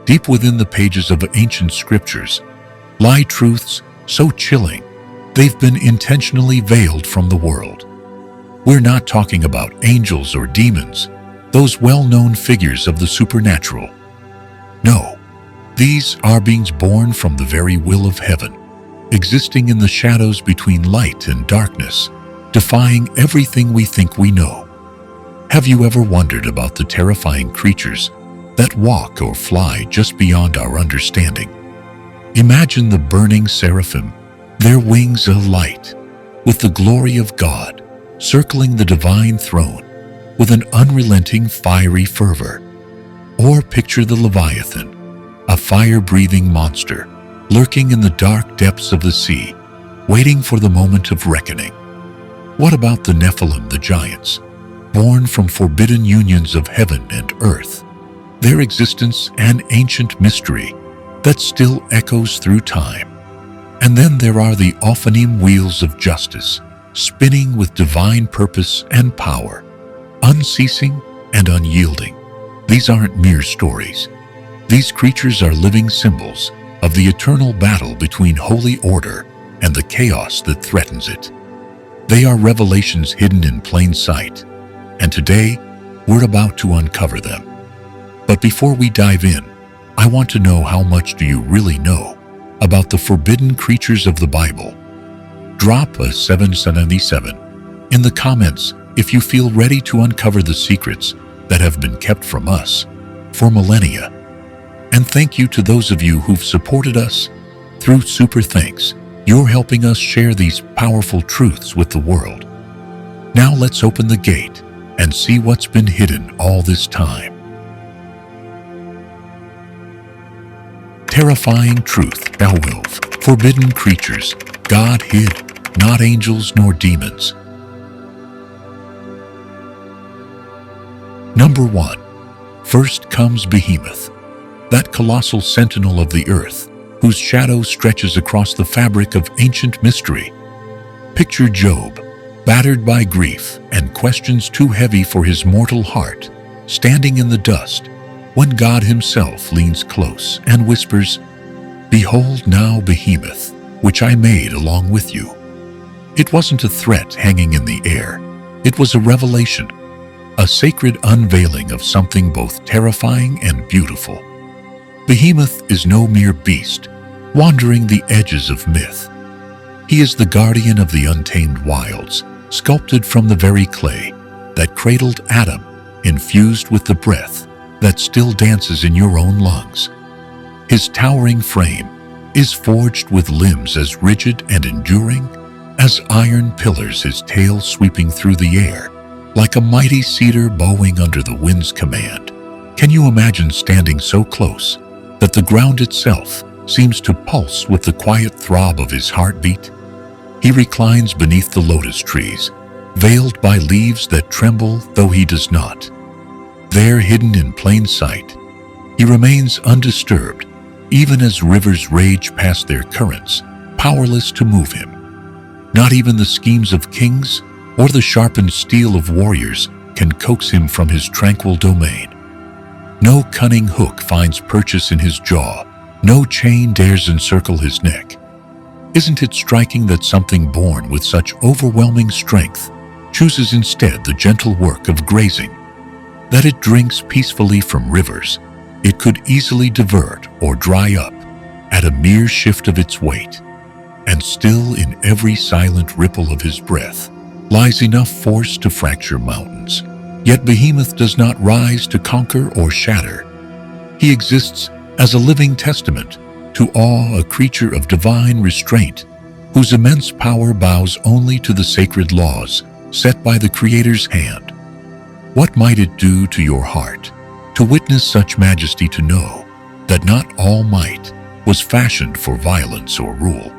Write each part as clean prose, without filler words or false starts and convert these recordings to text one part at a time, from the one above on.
Deep within the pages of ancient scriptures lie truths so chilling they've been intentionally veiled from the world. We're not talking about angels or demons, those well-known figures of the supernatural. No, these are beings born from the very will of heaven, existing in the shadows between light and darkness, defying everything we think we know. Have you ever wondered about the terrifying creatures that walk or fly just beyond our understanding? Imagine the burning seraphim, their wings alight with the glory of God, circling the divine throne with an unrelenting fiery fervor. Or picture the Leviathan, a fire-breathing monster lurking in the dark depths of the sea, waiting for the moment of reckoning. What about the Nephilim, the giants, born from forbidden unions of heaven and earth? Their existence an ancient mystery that still echoes through time. And then there are the Ophanim wheels of justice, spinning with divine purpose and power, unceasing and unyielding. These aren't mere stories. These creatures are living symbols of the eternal battle between holy order and the chaos that threatens it. They are revelations hidden in plain sight, and today we're about to uncover them. But before we dive in, I want to know, how much do you really know about the forbidden creatures of the Bible? Drop a 777 in the comments if you feel ready to uncover the secrets that have been kept from us for millennia. And thank you to those of you who've supported us through Super Thanks. You're helping us share these powerful truths with the world. Now let's open the gate and see what's been hidden all this time. Terrifying truth, 12 forbidden creatures God hid, not angels nor demons. Number 1. First comes Behemoth, that colossal sentinel of the earth, whose shadow stretches across the fabric of ancient mystery. Picture Job, battered by grief and questions too heavy for his mortal heart, standing in the dust, when God himself leans close and whispers, "Behold now Behemoth, which I made along with you." It wasn't a threat hanging in the air. It was a revelation, a sacred unveiling of something both terrifying and beautiful. Behemoth is no mere beast, wandering the edges of myth. He is the guardian of the untamed wilds, sculpted from the very clay that cradled Adam, infused with the breath that still dances in your own lungs. His towering frame is forged with limbs as rigid and enduring as iron pillars, his tail sweeping through the air like a mighty cedar bowing under the wind's command. Can you imagine standing so close that the ground itself seems to pulse with the quiet throb of his heartbeat? He reclines beneath the lotus trees, veiled by leaves that tremble though he does not. There, hidden in plain sight, he remains undisturbed, even as rivers rage past their currents, powerless to move him. Not even the schemes of kings or the sharpened steel of warriors can coax him from his tranquil domain. No cunning hook finds purchase in his jaw, no chain dares encircle his neck. Isn't it striking that something born with such overwhelming strength chooses instead the gentle work of grazing? That it drinks peacefully from rivers it could easily divert or dry up at a mere shift of its weight. And still, in every silent ripple of his breath lies enough force to fracture mountains. Yet Behemoth does not rise to conquer or shatter. He exists as a living testament to awe, a creature of divine restraint, whose immense power bows only to the sacred laws set by the Creator's hand. What might it do to your heart to witness such majesty, to know that not all might was fashioned for violence or rule?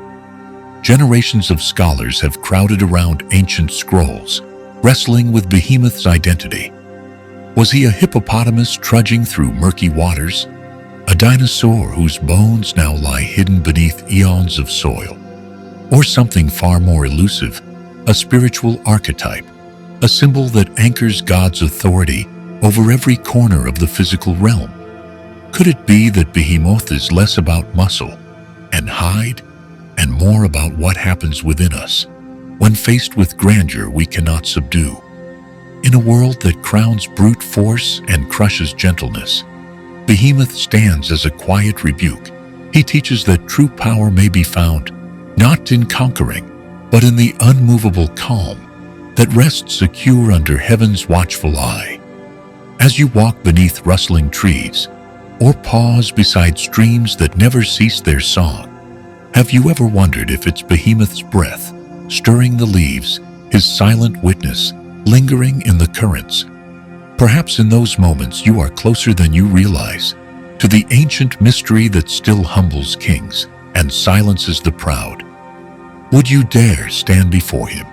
Generations of scholars have crowded around ancient scrolls, wrestling with Behemoth's identity. Was he a hippopotamus trudging through murky waters? A dinosaur whose bones now lie hidden beneath eons of soil? Or something far more elusive, a spiritual archetype, a symbol that anchors God's authority over every corner of the physical realm? Could it be that Behemoth is less about muscle and hide and more about what happens within us when faced with grandeur we cannot subdue? In a world that crowns brute force and crushes gentleness, Behemoth stands as a quiet rebuke. He teaches that true power may be found not in conquering, but in the unmovable calm that rests secure under heaven's watchful eye. As you walk beneath rustling trees, or pause beside streams that never cease their song, have you ever wondered if it's Behemoth's breath stirring the leaves, his silent witness lingering in the currents? Perhaps in those moments you are closer than you realize to the ancient mystery that still humbles kings and silences the proud. Would you dare stand before him,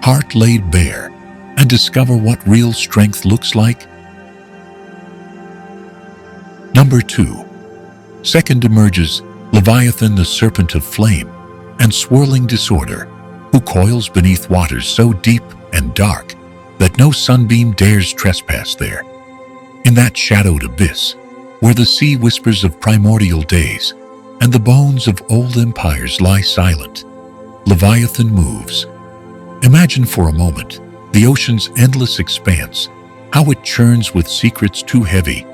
heart laid bare, and discover what real strength looks like? Number 2. Second emerges Leviathan, the serpent of flame and swirling disorder, who coils beneath waters so deep and dark that no sunbeam dares trespass there. In that shadowed abyss, where the sea whispers of primordial days and the bones of old empires lie silent, Leviathan moves. Imagine for a moment the ocean's endless expanse, how it churns with secrets too heavy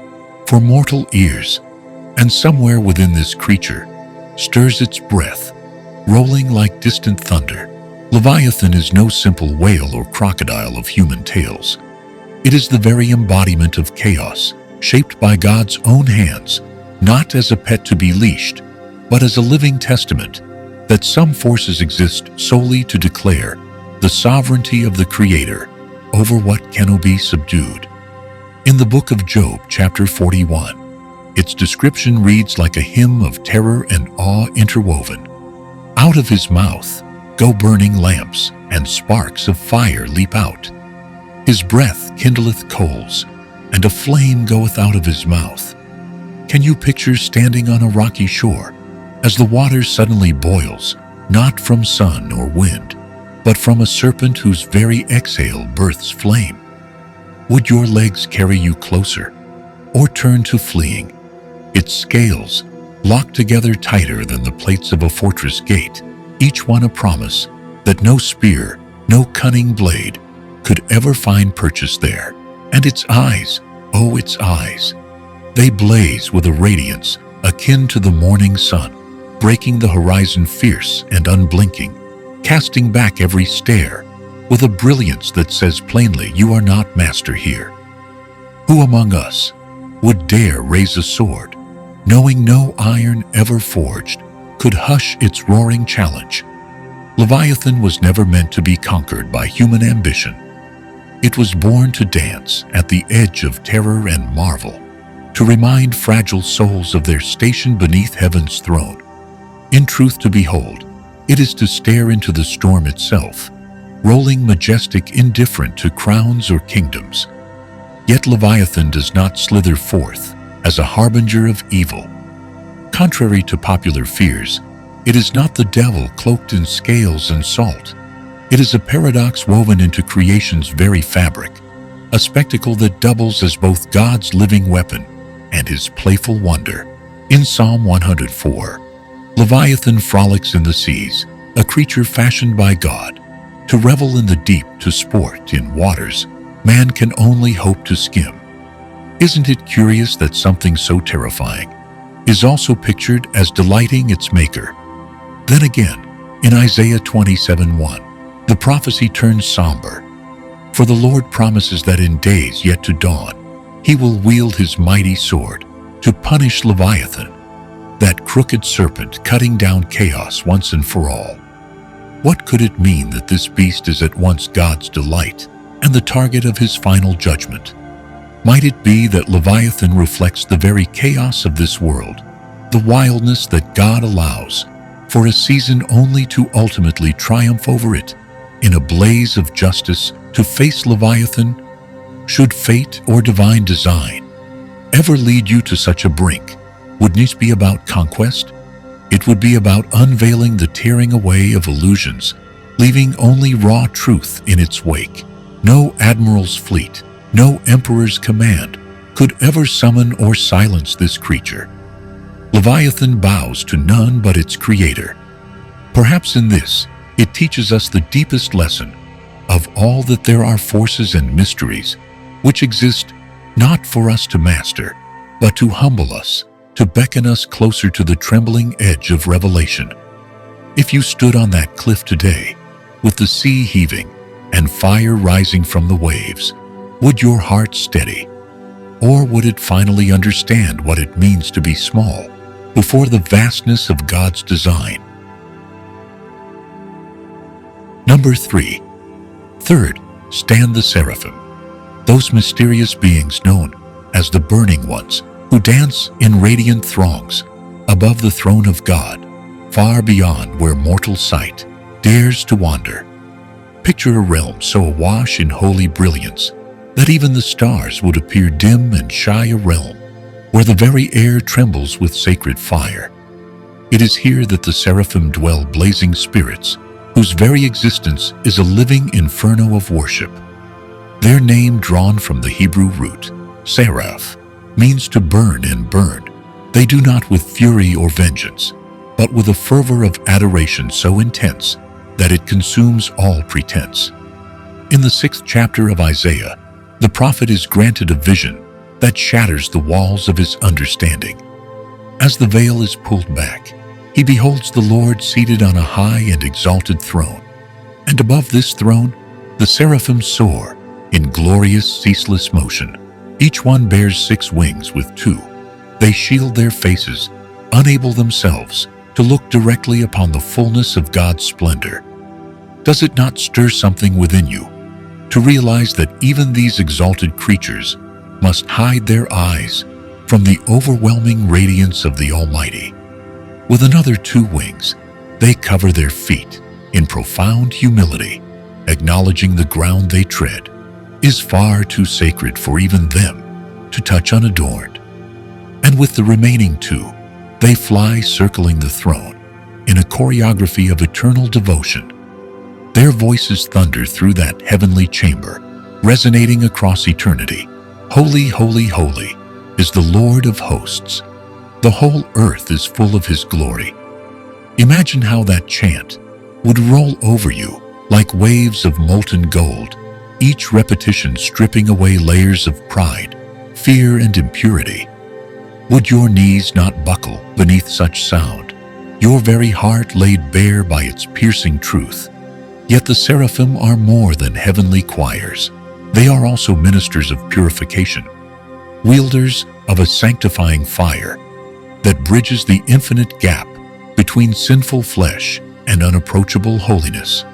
for mortal ears, and somewhere within this creature stirs its breath, rolling like distant thunder. Leviathan is no simple whale or crocodile of human tales. It is the very embodiment of chaos, shaped by God's own hands, not as a pet to be leashed, but as a living testament that some forces exist solely to declare the sovereignty of the Creator over what cannot be subdued. In the book of Job, chapter 41, its description reads like a hymn of terror and awe interwoven. Out of his mouth go burning lamps, and sparks of fire leap out. His breath kindleth coals, and a flame goeth out of his mouth. Can you picture standing on a rocky shore as the water suddenly boils, not from sun or wind, but from a serpent whose very exhale births flame? Would your legs carry you closer, or turn to fleeing? Its scales, locked together tighter than the plates of a fortress gate, each one a promise that no spear, no cunning blade could ever find purchase there. And its eyes, oh its eyes, they blaze with a radiance akin to the morning sun, breaking the horizon fierce and unblinking, casting back every stare with a brilliance that says plainly, you are not master here. Who among us would dare raise a sword, knowing no iron ever forged could hush its roaring challenge? Leviathan was never meant to be conquered by human ambition. It was born to dance at the edge of terror and marvel, to remind fragile souls of their station beneath heaven's throne. In truth, to behold, it is to stare into the storm itself, rolling majestic, indifferent to crowns or kingdoms. Yet Leviathan does not slither forth as a harbinger of evil. Contrary to popular fears, it is not the devil cloaked in scales and salt. It is a paradox woven into creation's very fabric, a spectacle that doubles as both God's living weapon and his playful wonder. In Psalm 104, Leviathan frolics in the seas, a creature fashioned by God to revel in the deep, to sport in waters man can only hope to skim. Isn't it curious that something so terrifying is also pictured as delighting its maker? Then again, in Isaiah 27:1, the prophecy turns somber. For the Lord promises that in days yet to dawn, he will wield his mighty sword to punish Leviathan, that crooked serpent cutting down chaos once and for all. What could it mean that this beast is at once God's delight and the target of his final judgment? Might it be that Leviathan reflects the very chaos of this world, the wildness that God allows for a season only to ultimately triumph over it in a blaze of justice? To face Leviathan, should fate or divine design ever lead you to such a brink, would not be about conquest. It would be about unveiling the tearing away of illusions, leaving only raw truth in its wake. No admiral's fleet, no emperor's command could ever summon or silence this creature. Leviathan bows to none but its creator. Perhaps in this, it teaches us the deepest lesson of all, that there are forces and mysteries which exist not for us to master, but to humble us, to beckon us closer to the trembling edge of revelation. If you stood on that cliff today, with the sea heaving and fire rising from the waves, would your heart steady? Or would it finally understand what it means to be small before the vastness of God's design? Number 3. Third, stand the seraphim, those mysterious beings known as the burning ones, who dance in radiant throngs above the throne of God, far beyond where mortal sight dares to wander. Picture a realm so awash in holy brilliance that even the stars would appear dim and shy, a realm where the very air trembles with sacred fire. It is here that the seraphim dwell, blazing spirits whose very existence is a living inferno of worship. Their name, drawn from the Hebrew root, seraph, means to burn and burn. They do not with fury or vengeance, but with a fervor of adoration so intense that it consumes all pretense. In the 6th chapter of Isaiah, the prophet is granted a vision that shatters the walls of his understanding. As the veil is pulled back, he beholds the Lord seated on a high and exalted throne, and above this throne the seraphim soar in glorious, ceaseless motion. Each one bears 6 wings with 2. They shield their faces, unable themselves to look directly upon the fullness of God's splendor. Does it not stir something within you to realize that even these exalted creatures must hide their eyes from the overwhelming radiance of the Almighty? With another 2 wings, they cover their feet in profound humility, acknowledging the ground they tread is far too sacred for even them to touch unadorned. And with the remaining 2, they fly, circling the throne in a choreography of eternal devotion. Their voices thunder through that heavenly chamber, resonating across eternity. Holy, holy, holy is the Lord of hosts. The whole earth is full of his glory. Imagine how that chant would roll over you like waves of molten gold, each repetition stripping away layers of pride, fear, and impurity. Would your knees not buckle beneath such sound, your very heart laid bare by its piercing truth? Yet the seraphim are more than heavenly choirs. They are also ministers of purification, wielders of a sanctifying fire that bridges the infinite gap between sinful flesh and unapproachable holiness.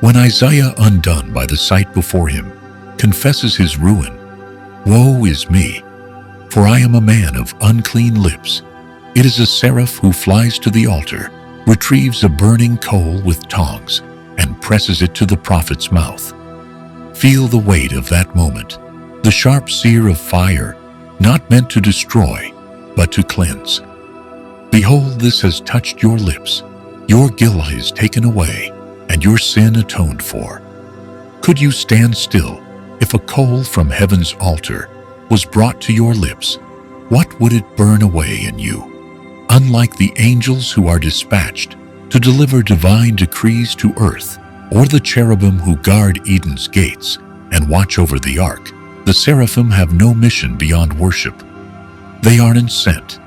When Isaiah, undone by the sight before him, confesses his ruin, "Woe is me, for I am a man of unclean lips," it is a seraph who flies to the altar, retrieves a burning coal with tongs, and presses it to the prophet's mouth. Feel the weight of that moment, the sharp sear of fire, not meant to destroy, but to cleanse. Behold, this has touched your lips. Your guilt is taken away, and your sin atoned for. Could you stand still if a coal from heaven's altar was brought to your lips? What would it burn away in you? Unlike the angels who are dispatched to deliver divine decrees to earth, or the cherubim who guard Eden's gates and watch over the ark, the seraphim have no mission beyond worship. They aren't sent.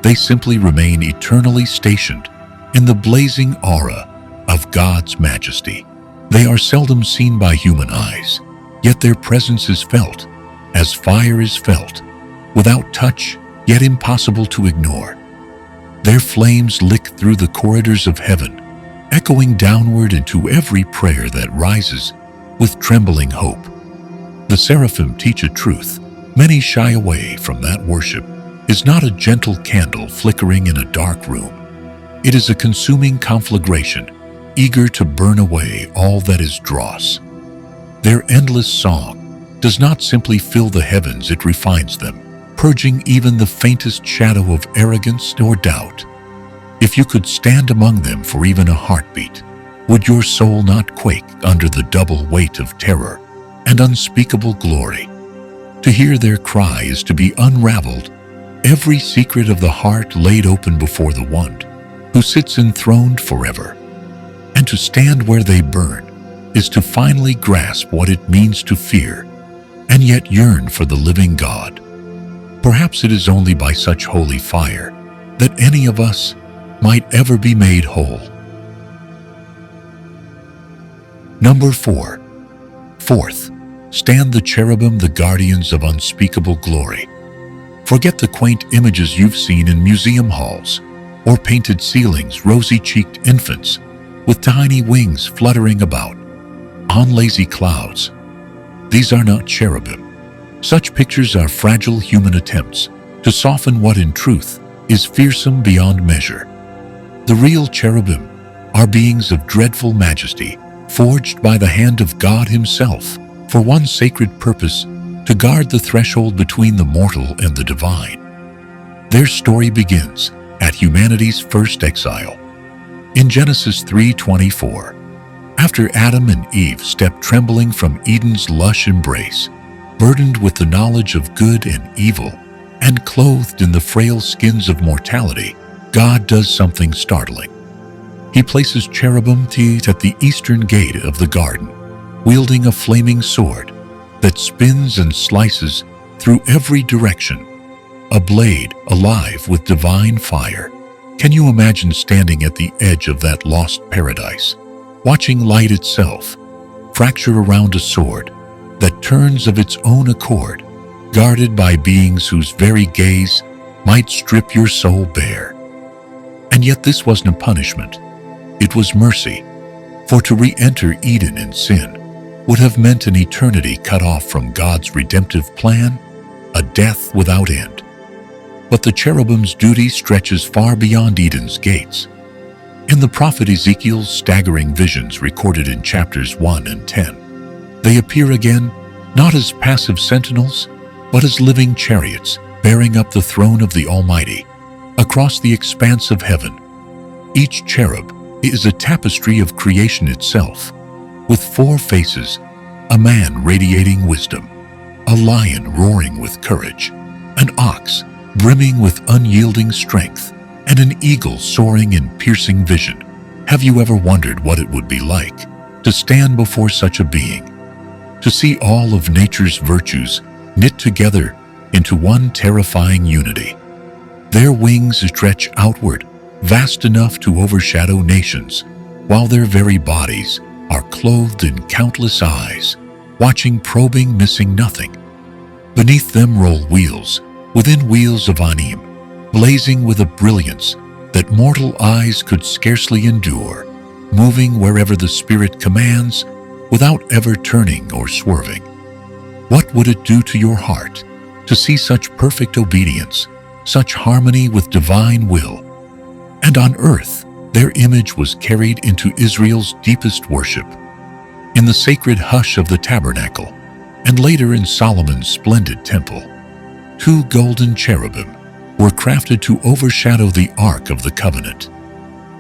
They simply remain eternally stationed in the blazing aura of God's majesty. They are seldom seen by human eyes, yet their presence is felt, as fire is felt, without touch, yet impossible to ignore. Their flames lick through the corridors of heaven, echoing downward into every prayer that rises with trembling hope. The seraphim teach a truth many shy away from. That worship is not a gentle candle flickering in a dark room. It is a consuming conflagration, eager to burn away all that is dross. Their endless song does not simply fill the heavens, it refines them, purging even the faintest shadow of arrogance or doubt. If you could stand among them for even a heartbeat, would your soul not quake under the double weight of terror and unspeakable glory? To hear their cry is to be unraveled, every secret of the heart laid open before the One who sits enthroned forever. And to stand where they burn is to finally grasp what it means to fear and yet yearn for the living God. Perhaps it is only by such holy fire that any of us might ever be made whole. Number 4. Fourth, stand the cherubim, the guardians of unspeakable glory. Forget the quaint images you've seen in museum halls, or painted ceilings, rosy-cheeked infants with tiny wings fluttering about on lazy clouds. These are not cherubim. Such pictures are fragile human attempts to soften what in truth is fearsome beyond measure. The real cherubim are beings of dreadful majesty, forged by the hand of God Himself for one sacred purpose: to guard the threshold between the mortal and the divine. Their story begins at humanity's first exile. In Genesis 3:24, after Adam and Eve stepped trembling from Eden's lush embrace, burdened with the knowledge of good and evil, and clothed in the frail skins of mortality, God does something startling. He places cherubim at the eastern gate of the garden, wielding a flaming sword that spins and slices through every direction, a blade alive with divine fire. Can you imagine standing at the edge of that lost paradise, watching light itself fracture around a sword that turns of its own accord, guarded by beings whose very gaze might strip your soul bare? And yet this wasn't a punishment. It was mercy, for to re-enter Eden in sin would have meant an eternity cut off from God's redemptive plan, a death without end. But the cherubim's duty stretches far beyond Eden's gates. In the prophet Ezekiel's staggering visions recorded in chapters 1 and 10, they appear again not as passive sentinels, but as living chariots bearing up the throne of the Almighty across the expanse of heaven. Each cherub is a tapestry of creation itself, with 4 faces: a man radiating wisdom, a lion roaring with courage, an ox brimming with unyielding strength, and an eagle soaring in piercing vision. Have you ever wondered what it would be like to stand before such a being, to see all of nature's virtues knit together into one terrifying unity? Their wings stretch outward, vast enough to overshadow nations, while their very bodies are clothed in countless eyes, watching, probing, missing nothing. Beneath them roll wheels, within wheels of Anim, blazing with a brilliance that mortal eyes could scarcely endure, moving wherever the Spirit commands, without ever turning or swerving. What would it do to your heart to see such perfect obedience, such harmony with divine will? And on earth, their image was carried into Israel's deepest worship, in the sacred hush of the tabernacle, and later in Solomon's splendid temple. 2 golden cherubim were crafted to overshadow the Ark of the Covenant.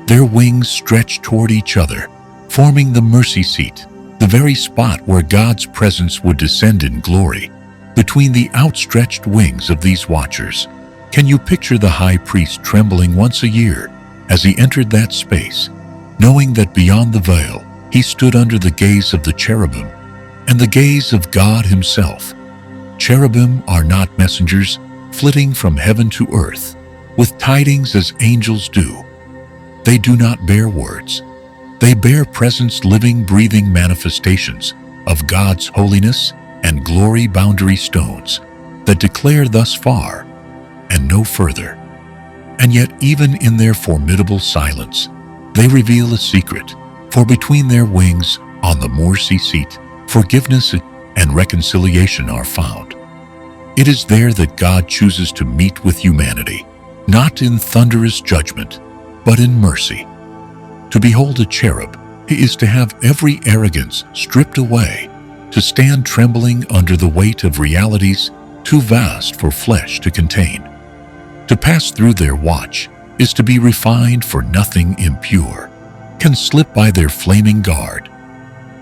Their wings stretched toward each other, forming the mercy seat, the very spot where God's presence would descend in glory. Between the outstretched wings of these watchers, can you picture the high priest trembling once a year as he entered that space, knowing that beyond the veil he stood under the gaze of the cherubim and the gaze of God Himself? Cherubim are not messengers flitting from heaven to earth with tidings as angels do. They do not bear words. They bear presence, living, breathing manifestations of God's holiness and glory, boundary stones that declare thus far and no further. And yet, even in their formidable silence, they reveal a secret, for between their wings, on the mercy seat, forgiveness and reconciliation are found. It is there that God chooses to meet with humanity, not in thunderous judgment, but in mercy. To behold a cherub is to have every arrogance stripped away, to stand trembling under the weight of realities too vast for flesh to contain. To pass through their watch is to be refined, for nothing impure can slip by their flaming guard.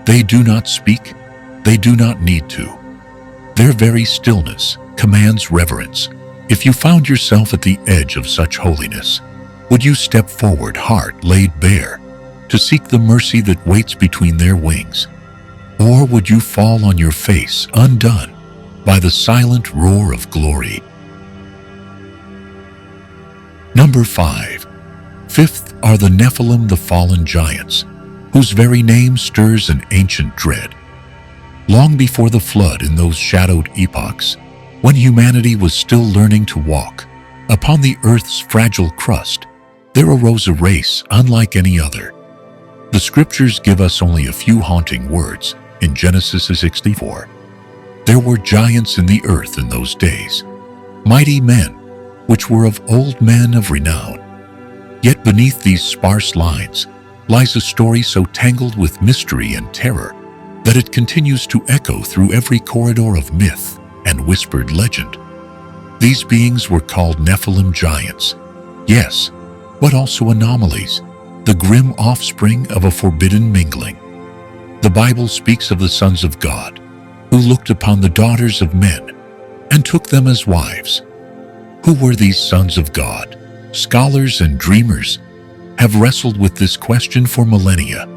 They do not speak, they do not need to. Their very stillness commands reverence. If you found yourself at the edge of such holiness, would you step forward, heart laid bare, to seek the mercy that waits between their wings? Or would you fall on your face, undone by the silent roar of glory? Number 5. Fifth are the Nephilim, the fallen giants, whose very name stirs an ancient dread. Long before the flood, in those shadowed epochs, when humanity was still learning to walk upon the earth's fragile crust, there arose a race unlike any other. The scriptures give us only a few haunting words in Genesis 64. There were giants in the earth in those days, mighty men, which were of old men of renown. Yet beneath these sparse lines lies a story so tangled with mystery and terror that it continues to echo through every corridor of myth and whispered legend. These beings were called Nephilim, giants, yes, but also anomalies, the grim offspring of a forbidden mingling. The Bible speaks of the sons of God, who looked upon the daughters of men and took them as wives. Who were these sons of God? Scholars and dreamers have wrestled with this question for millennia.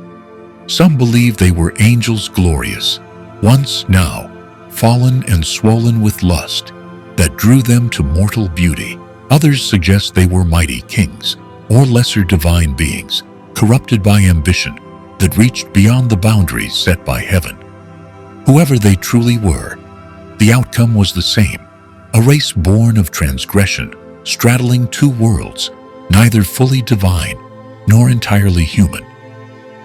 Some believe they were angels glorious, once, now, fallen and swollen with lust that drew them to mortal beauty. Others suggest they were mighty kings or lesser divine beings, corrupted by ambition that reached beyond the boundaries set by heaven. Whoever they truly were, the outcome was the same: a race born of transgression, straddling two worlds, neither fully divine nor entirely human.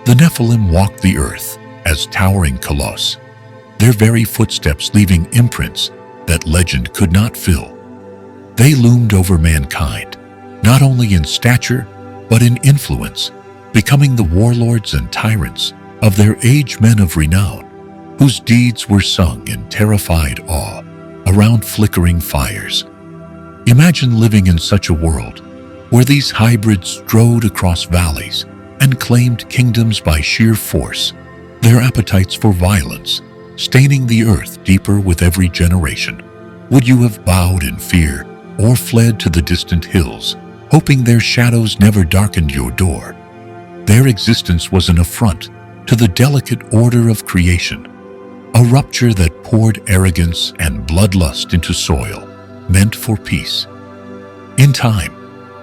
The Nephilim walked the earth as towering colossi, their very footsteps leaving imprints that legend could not fill. They loomed over mankind, not only in stature, but in influence, becoming the warlords and tyrants of their age, men of renown, whose deeds were sung in terrified awe around flickering fires. Imagine living in such a world, where these hybrids strode across valleys and claimed kingdoms by sheer force, their appetites for violence staining the earth deeper with every generation. Would you have bowed in fear or fled to the distant hills, hoping their shadows never darkened your door? Their existence was an affront to the delicate order of creation, a rupture that poured arrogance and bloodlust into soil meant for peace. In time,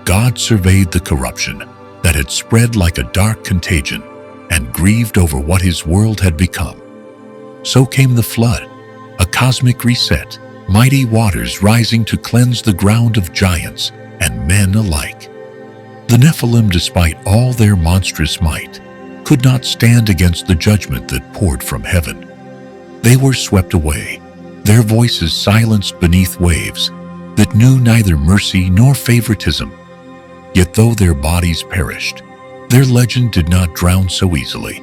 God surveyed the corruption that had spread like a dark contagion and grieved over what his world had become. So came the flood, a cosmic reset, mighty waters rising to cleanse the ground of giants and men alike. The Nephilim, despite all their monstrous might, could not stand against the judgment that poured from heaven. They were swept away, their voices silenced beneath waves that knew neither mercy nor favoritism. Yet though their bodies perished, their legend did not drown so easily.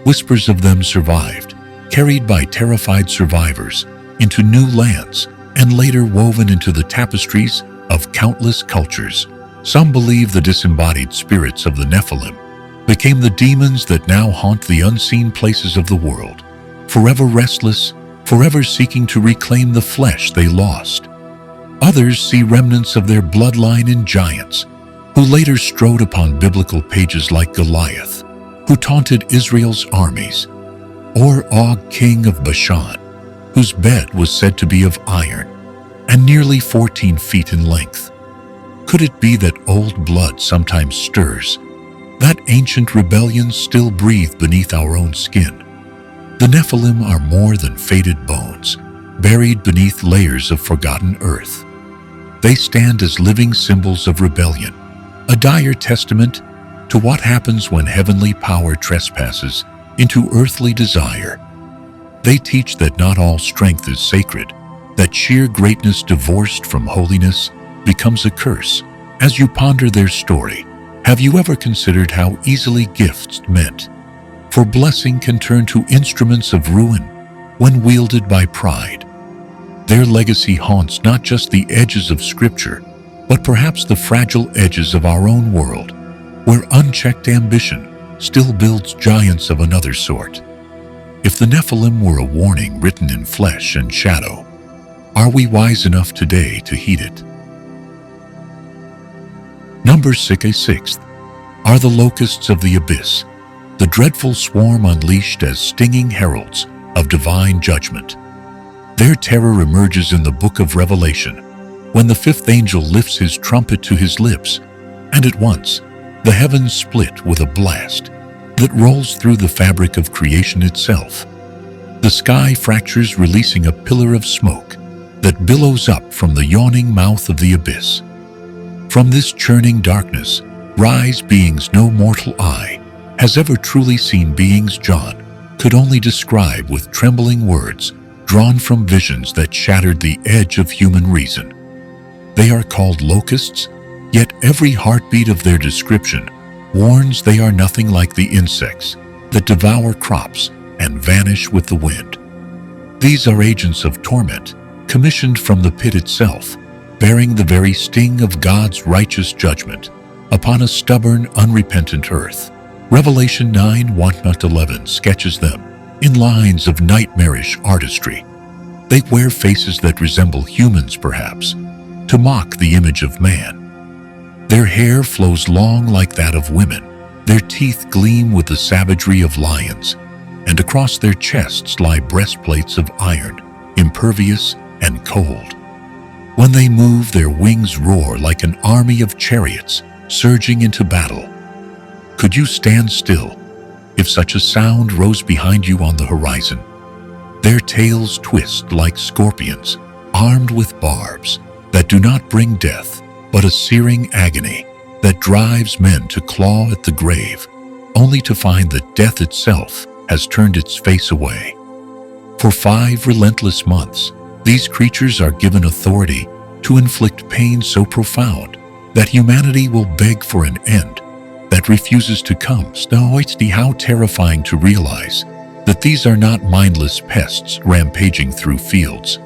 Whispers of them survived, carried by terrified survivors into new lands and later woven into the tapestries of countless cultures. Some believe the disembodied spirits of the Nephilim became the demons that now haunt the unseen places of the world, forever restless, forever seeking to reclaim the flesh they lost. Others see remnants of their bloodline in giants, who later strode upon biblical pages like Goliath, who taunted Israel's armies, or Og, king of Bashan, whose bed was said to be of iron and nearly 14 feet in length. Could it be that old blood sometimes stirs, that ancient rebellions still breathe beneath our own skin? The Nephilim are more than faded bones, buried beneath layers of forgotten earth. They stand as living symbols of rebellion, a dire testament to what happens when heavenly power trespasses into earthly desire. They teach that not all strength is sacred, that sheer greatness divorced from holiness becomes a curse. As you ponder their story, have you ever considered how easily gifts meant for blessing can turn to instruments of ruin when wielded by pride? Their legacy haunts not just the edges of Scripture, but perhaps the fragile edges of our own world, where unchecked ambition still builds giants of another sort. If the Nephilim were a warning written in flesh and shadow, are we wise enough today to heed it? Number 6 are the locusts of the abyss, the dreadful swarm unleashed as stinging heralds of divine judgment. Their terror emerges in the book of Revelation, when the fifth angel lifts his trumpet to his lips, and at once the heavens split with a blast that rolls through the fabric of creation itself. The sky fractures, releasing a pillar of smoke that billows up from the yawning mouth of the abyss. From this churning darkness rise beings no mortal eye has ever truly seen, beings John could only describe with trembling words drawn from visions that shattered the edge of human reason. They are called locusts, yet every heartbeat of their description warns they are nothing like the insects that devour crops and vanish with the wind. These are agents of torment, commissioned from the pit itself, bearing the very sting of God's righteous judgment upon a stubborn, unrepentant earth. Revelation 9:1-11 sketches them in lines of nightmarish artistry. They wear faces that resemble humans, perhaps, to mock the image of man. Their hair flows long like that of women, their teeth gleam with the savagery of lions, and across their chests lie breastplates of iron, impervious and cold. When they move, their wings roar like an army of chariots surging into battle. Could you stand still if such a sound rose behind you on the horizon? Their tails twist like scorpions, armed with barbs that do not bring death, but a searing agony that drives men to claw at the grave, only to find that death itself has turned its face away. For 5 relentless months, these creatures are given authority to inflict pain so profound that humanity will beg for an end that refuses to come. How terrifying to realize that these are not mindless pests rampaging through fields.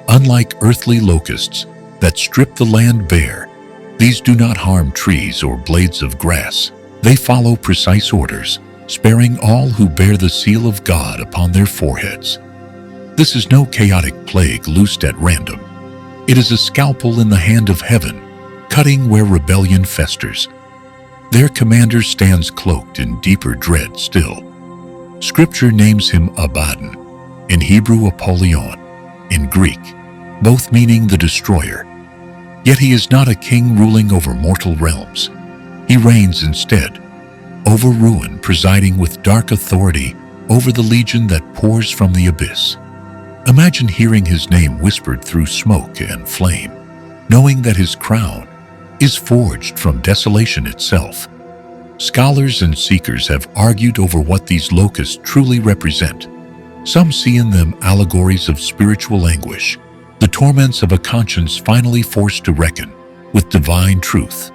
Unlike earthly locusts that strip the land bare, these do not harm trees or blades of grass. They follow precise orders, sparing all who bear the seal of God upon their foreheads. This is no chaotic plague loosed at random. It is a scalpel in the hand of heaven, cutting where rebellion festers. Their commander stands cloaked in deeper dread still. Scripture names him Abaddon, in Hebrew Apollyon, in Greek, both meaning the destroyer. Yet he is not a king ruling over mortal realms. He reigns instead over ruin, presiding with dark authority over the legion that pours from the abyss. Imagine hearing his name whispered through smoke and flame, knowing that his crown is forged from desolation itself. Scholars and seekers have argued over what these locusts truly represent. Some see in them allegories of spiritual anguish, the torments of a conscience finally forced to reckon with divine truth.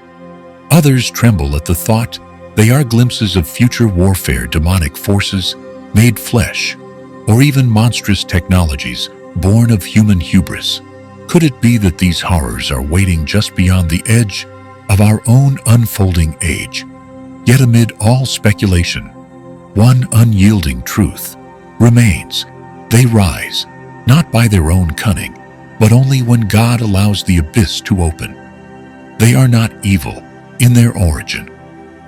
Others tremble at the thought they are glimpses of future warfare, demonic forces made flesh, or even monstrous technologies born of human hubris. Could it be that these horrors are waiting just beyond the edge of our own unfolding age? Yet amid all speculation, one unyielding truth remains. They rise, not by their own cunning, but only when God allows the abyss to open. They are not evil in their origin.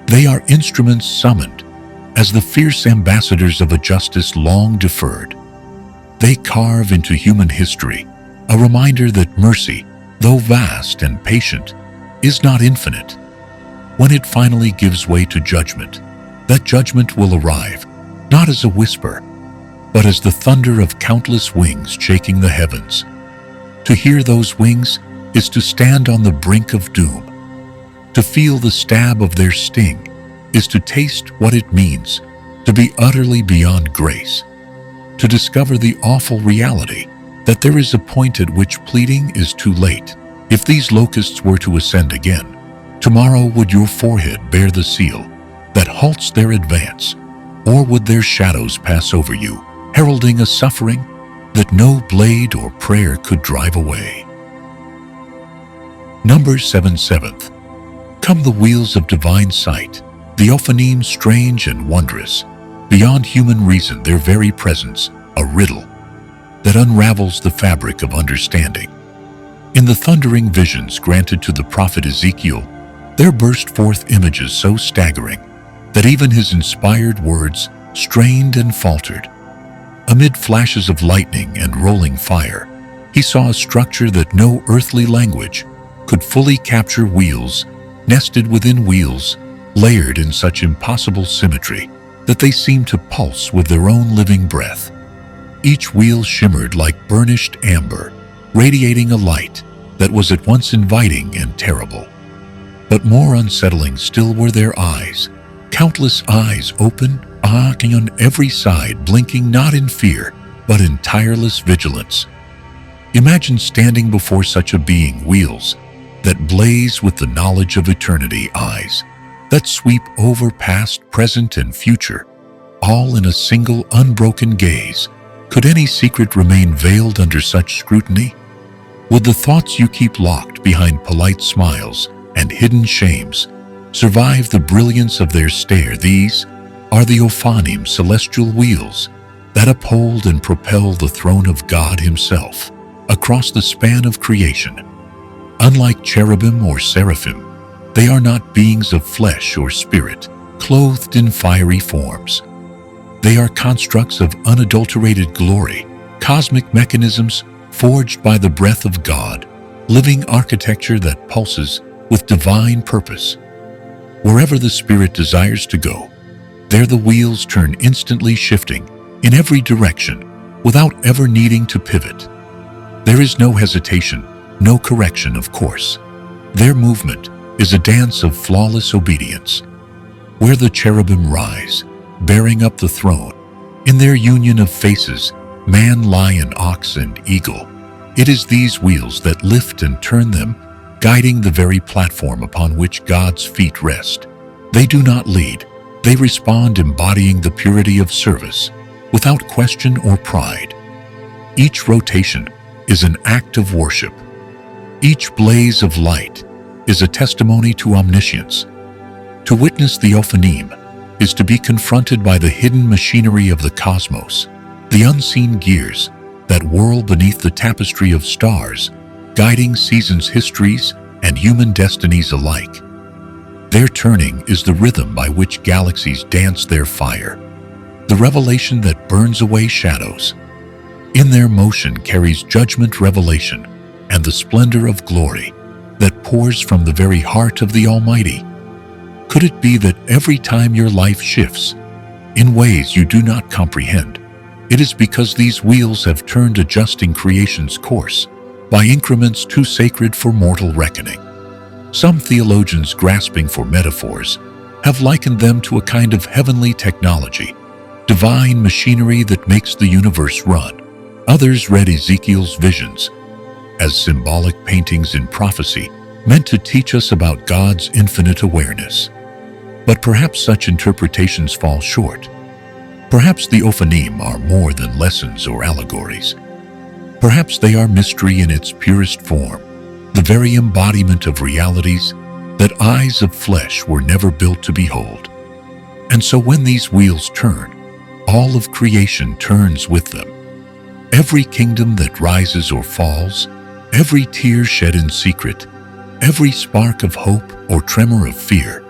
They are instruments summoned as the fierce ambassadors of a justice long deferred. They carve into human history a reminder that mercy, though vast and patient, is not infinite. When it finally gives way to judgment, that judgment will arrive, not as a whisper, but as the thunder of countless wings shaking the heavens. To hear those wings is to stand on the brink of doom. To feel the stab of their sting is to taste what it means to be utterly beyond grace. To discover the awful reality that there is a point at which pleading is too late. If these locusts were to ascend again, tomorrow would your forehead bear the seal that halts their advance, or would their shadows pass over you, heralding a suffering that no blade or prayer could drive away? Number 7. Come the wheels of divine sight, the Ophanim strange and wondrous, Beyond human reason, their very presence, a riddle that unravels the fabric of understanding. In the thundering visions granted to the prophet Ezekiel, there burst forth images so staggering that even his inspired words strained and faltered. Amid flashes of lightning and rolling fire, he saw a structure that no earthly language could fully capture: wheels nested within wheels, layered in such impossible symmetry that they seemed to pulse with their own living breath. Each wheel shimmered like burnished amber, radiating a light that was at once inviting and terrible. But more unsettling still were their eyes, countless eyes open, on every side, blinking not in fear, but in tireless vigilance. Imagine standing before such a being: wheels that blaze with the knowledge of eternity, eyes that sweep over past, present, and future, all in a single unbroken gaze. Could any secret remain veiled under such scrutiny? Would the thoughts you keep locked behind polite smiles and hidden shames survive the brilliance of their stare? These are the Ophanim, celestial wheels that uphold and propel the throne of God Himself across the span of creation. Unlike cherubim or seraphim, they are not beings of flesh or spirit, clothed in fiery forms. They are constructs of unadulterated glory, cosmic mechanisms forged by the breath of God, living architecture that pulses with divine purpose. Wherever the Spirit desires to go, there the wheels turn, instantly shifting in every direction without ever needing to pivot. There is no hesitation, no correction of course. Their movement is a dance of flawless obedience. Where the cherubim rise, bearing up the throne, in their union of faces, man, lion, ox, and eagle, it is these wheels that lift and turn them, guiding the very platform upon which God's feet rest. They do not lead, they respond, embodying the purity of service, without question or pride. Each rotation is an act of worship. Each blaze of light is a testimony to omniscience. To witness the Ophanim is to be confronted by the hidden machinery of the cosmos, the unseen gears that whirl beneath the tapestry of stars, guiding seasons, histories, and human destinies alike. Their turning is the rhythm by which galaxies dance their fire, the revelation that burns away shadows. In their motion carries judgment, revelation, and the splendor of glory that pours from the very heart of the Almighty. Could it be that every time your life shifts in ways you do not comprehend, it is because these wheels have turned, adjusting creation's course by increments too sacred for mortal reckoning? Some theologians, grasping for metaphors, have likened them to a kind of heavenly technology, divine machinery that makes the universe run. Others read Ezekiel's visions as symbolic paintings in prophecy, meant to teach us about God's infinite awareness. But perhaps such interpretations fall short. Perhaps the Ophanim are more than lessons or allegories. Perhaps they are mystery in its purest form, the very embodiment of realities that eyes of flesh were never built to behold. And so when these wheels turn, all of creation turns with them. Every kingdom that rises or falls, every tear shed in secret, every spark of hope or tremor of fear,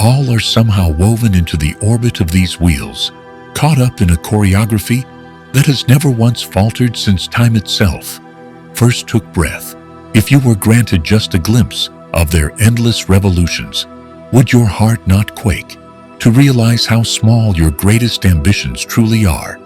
all are somehow woven into the orbit of these wheels, caught up in a choreography that has never once faltered since time itself first took breath. If you were granted just a glimpse of their endless revolutions, would your heart not quake to realize how small your greatest ambitions truly are?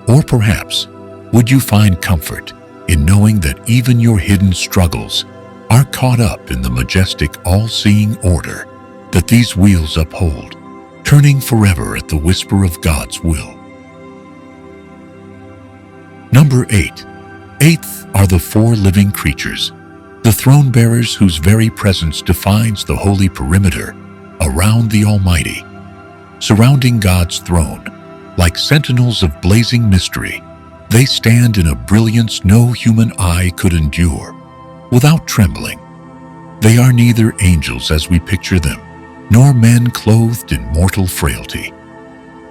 Or perhaps, would you find comfort in knowing that even your hidden struggles are caught up in the majestic, all-seeing order that these wheels uphold, turning forever at the whisper of God's will? Number 8. Eighth are the four living creatures, the throne bearers whose very presence defines the holy perimeter around the Almighty. Surrounding God's throne, like sentinels of blazing mystery, they stand in a brilliance no human eye could endure. Without trembling, they are neither angels as we picture them, nor men clothed in mortal frailty.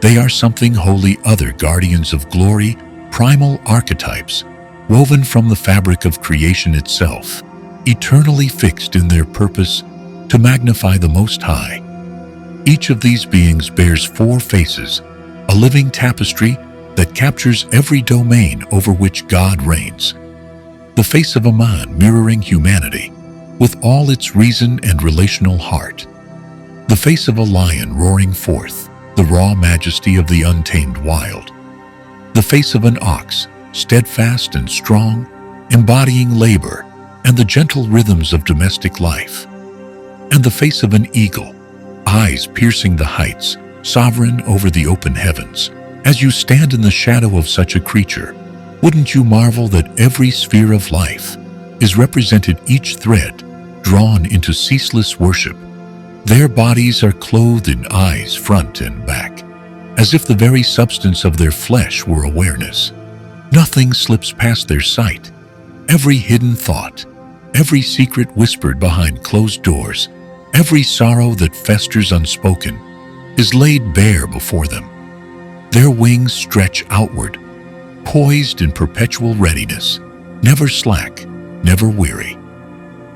They are something wholly other, guardians of glory, primal archetypes, woven from the fabric of creation itself, eternally fixed in their purpose to magnify the Most High. Each of these beings bears 4 faces, a living tapestry that captures every domain over which God reigns. The face of a man mirroring humanity, with all its reason and relational heart. The face of a lion roaring forth the raw majesty of the untamed wild. The face of an ox, steadfast and strong, embodying labor and the gentle rhythms of domestic life. And the face of an eagle, eyes piercing the heights, sovereign over the open heavens. As you stand in the shadow of such a creature, wouldn't you marvel that every sphere of life is represented, each thread drawn into ceaseless worship? Their bodies are clothed in eyes front and back, as if the very substance of their flesh were awareness. Nothing slips past their sight. Every hidden thought, every secret whispered behind closed doors, every sorrow that festers unspoken, is laid bare before them. Their wings stretch outward, poised in perpetual readiness, never slack, never weary.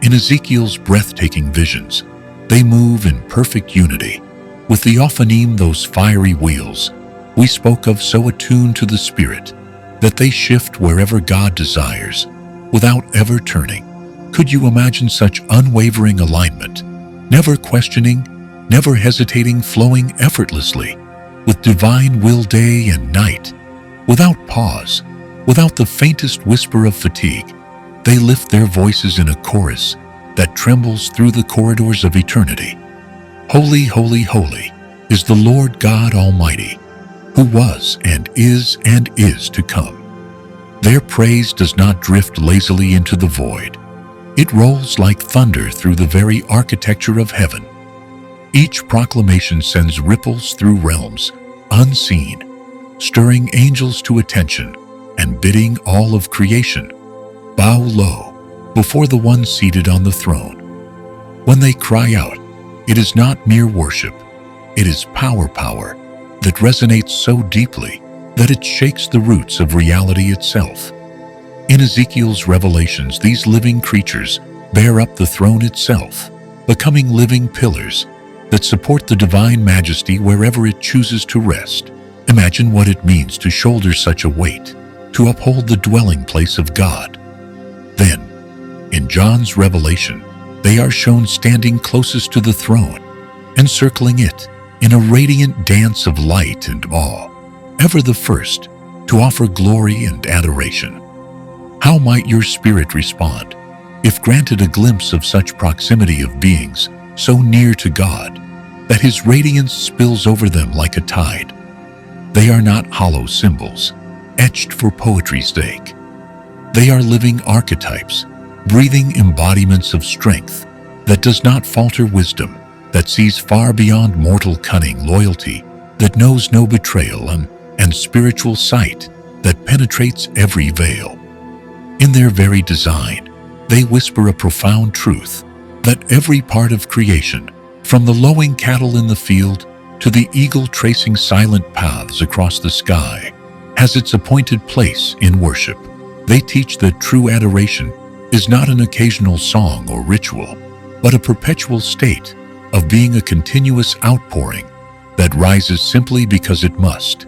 In Ezekiel's breathtaking visions, they move in perfect unity, with the Ophanim, those fiery wheels we spoke of, so attuned to the Spirit that they shift wherever God desires, without ever turning. Could you imagine such unwavering alignment, never questioning, never hesitating, flowing effortlessly, with divine will day and night, without pause, without the faintest whisper of fatigue? They lift their voices in a chorus that trembles through the corridors of eternity. Holy, holy, holy is the Lord God Almighty, who was and is to come. Their praise does not drift lazily into the void. It rolls like thunder through the very architecture of heaven. Each proclamation sends ripples through realms unseen, stirring angels to attention and bidding all of creation bow low before the one seated on the throne. When they cry out, it is not mere worship, it is power that resonates so deeply that it shakes the roots of reality itself. In Ezekiel's revelations, these living creatures bear up the throne itself, becoming living pillars that support the divine majesty wherever it chooses to rest. Imagine what it means to shoulder such a weight, to uphold the dwelling place of God. Then, in John's revelation, they are shown standing closest to the throne, encircling it in a radiant dance of light and awe, ever the first to offer glory and adoration. How might your spirit respond if granted a glimpse of such proximity of beings so near to God that His radiance spills over them like a tide? They are not hollow symbols, etched for poetry's sake. They are living archetypes, breathing embodiments of strength that does not falter, wisdom that sees far beyond mortal cunning, loyalty that knows no betrayal, and spiritual sight that penetrates every veil. In their very design, they whisper a profound truth that every part of creation, from the lowing cattle in the field to the eagle tracing silent paths across the sky, has its appointed place in worship. They teach that true adoration is not an occasional song or ritual, but a perpetual state of being, a continuous outpouring that rises simply because it must.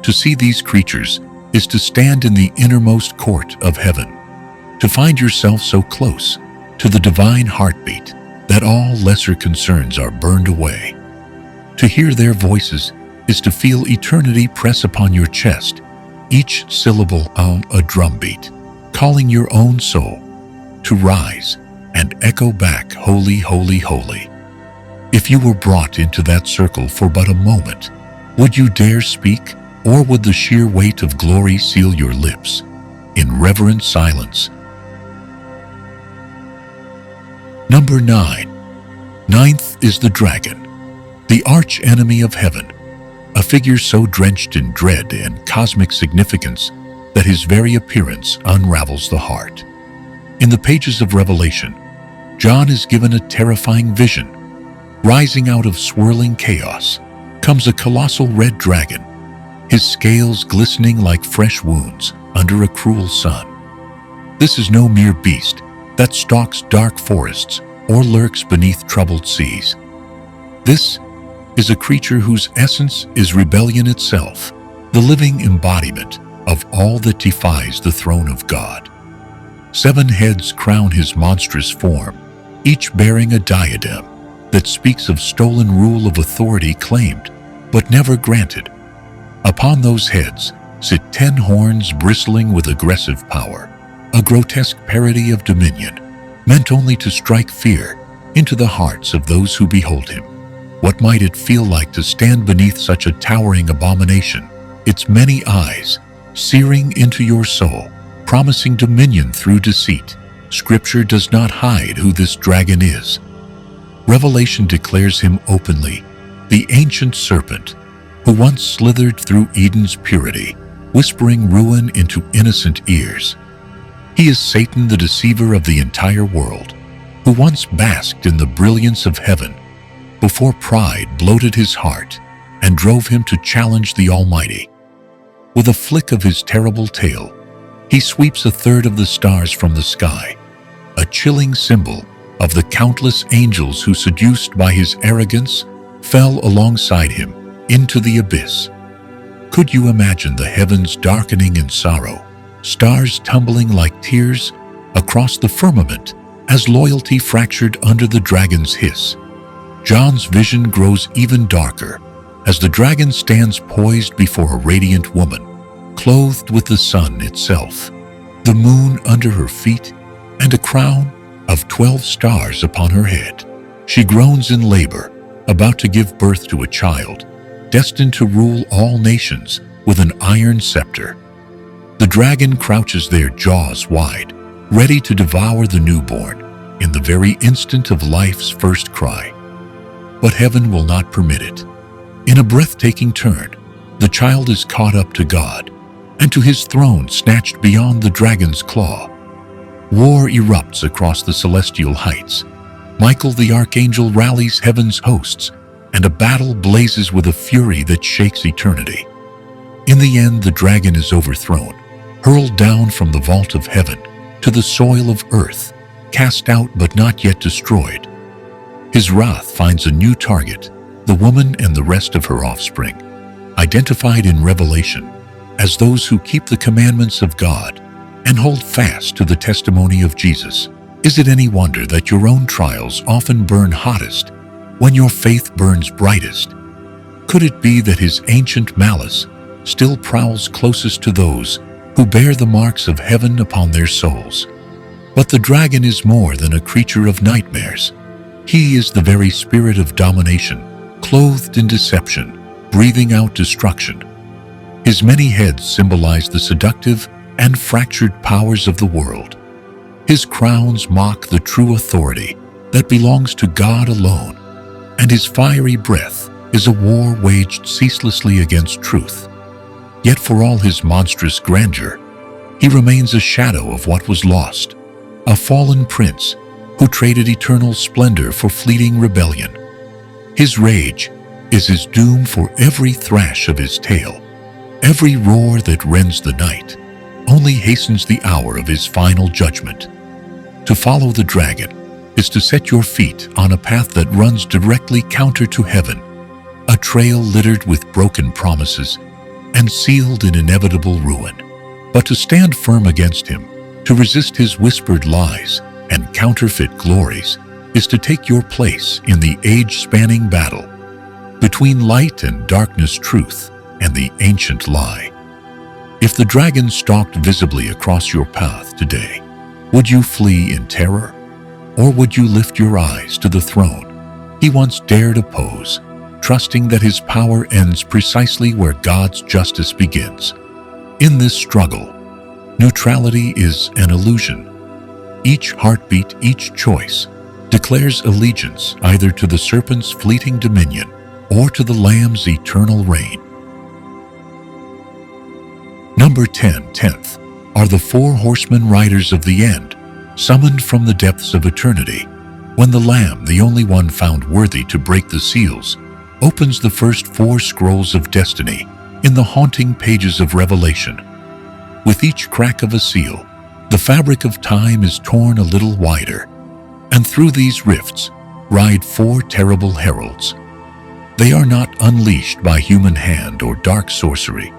To see these creatures is to stand in the innermost court of heaven, to find yourself so close to the divine heartbeat that all lesser concerns are burned away. To hear their voices is to feel eternity press upon your chest, each syllable a drumbeat, calling your own soul to rise and echo back, holy, holy, holy. If you were brought into that circle for but a moment, would you dare speak, or would the sheer weight of glory seal your lips in reverent silence? Number 9. Ninth is the dragon, the arch enemy of heaven, a figure so drenched in dread and cosmic significance that his very appearance unravels the heart. In the pages of Revelation, John is given a terrifying vision. Rising out of swirling chaos comes a colossal red dragon, his scales glistening like fresh wounds under a cruel sun. This is no mere beast that stalks dark forests or lurks beneath troubled seas. This is a creature whose essence is rebellion itself, the living embodiment of all that defies the throne of God. 7 heads crown his monstrous form, each bearing a diadem that speaks of stolen rule of authority claimed, but never granted. Upon those heads sit 10 horns bristling with aggressive power, a grotesque parody of dominion, meant only to strike fear into the hearts of those who behold him. What might it feel like to stand beneath such a towering abomination, its many eyes searing into your soul, promising dominion through deceit? Scripture does not hide who this dragon is. Revelation declares him openly, the ancient serpent who once slithered through Eden's purity, whispering ruin into innocent ears. He is Satan, the deceiver of the entire world, who once basked in the brilliance of heaven before pride bloated his heart and drove him to challenge the Almighty. With a flick of his terrible tail, he sweeps 1/3 of the stars from the sky, a chilling symbol of the countless angels who, seduced by his arrogance, fell alongside him into the abyss. Could you imagine the heavens darkening in sorrow, stars tumbling like tears across the firmament as loyalty fractured under the dragon's hiss? John's vision grows even darker as the dragon stands poised before a radiant woman, clothed with the sun itself, the moon under her feet, and a crown of 12 stars upon her head. She groans in labor, about to give birth to a child, destined to rule all nations with an iron scepter. The dragon crouches there, jaws wide, ready to devour the newborn in the very instant of life's first cry. But heaven will not permit it. In a breathtaking turn, the child is caught up to God and to his throne, snatched beyond the dragon's claw. War erupts across the celestial heights. Michael the archangel rallies heaven's hosts, and a battle blazes with a fury that shakes eternity. In the end, the dragon is overthrown, hurled down from the vault of heaven to the soil of earth, cast out but not yet destroyed. His wrath finds a new target, the woman and the rest of her offspring, identified in Revelation as those who keep the commandments of God and hold fast to the testimony of Jesus. Is it any wonder that your own trials often burn hottest when your faith burns brightest? Could it be that his ancient malice still prowls closest to those who bear the marks of heaven upon their souls? But the dragon is more than a creature of nightmares. He is the very spirit of domination, clothed in deception, breathing out destruction. His many heads symbolize the seductive and fractured powers of the world. His crowns mock the true authority that belongs to God alone, and his fiery breath is a war waged ceaselessly against truth. Yet for all his monstrous grandeur, he remains a shadow of what was lost, a fallen prince who traded eternal splendor for fleeting rebellion. His rage is his doom, for every thrash of his tail, every roar that rends the night, only hastens the hour of his final judgment. To follow the dragon is to set your feet on a path that runs directly counter to heaven, a trail littered with broken promises and sealed in inevitable ruin. But to stand firm against him, to resist his whispered lies and counterfeit glories, is to take your place in the age-spanning battle between light and darkness, truth and the ancient lie. If the dragon stalked visibly across your path today, would you flee in terror? Or would you lift your eyes to the throne he once dared oppose, trusting that his power ends precisely where God's justice begins? In this struggle, neutrality is an illusion. Each heartbeat, each choice, declares allegiance either to the serpent's fleeting dominion or to the Lamb's eternal reign. Number 10th, are the 4 horsemen riders of the end, summoned from the depths of eternity, when the Lamb, the only one found worthy to break the seals, opens the first 4 scrolls of destiny in the haunting pages of Revelation. With each crack of a seal, the fabric of time is torn a little wider, and through these rifts ride 4 terrible heralds. They are not unleashed by human hand or dark sorcery,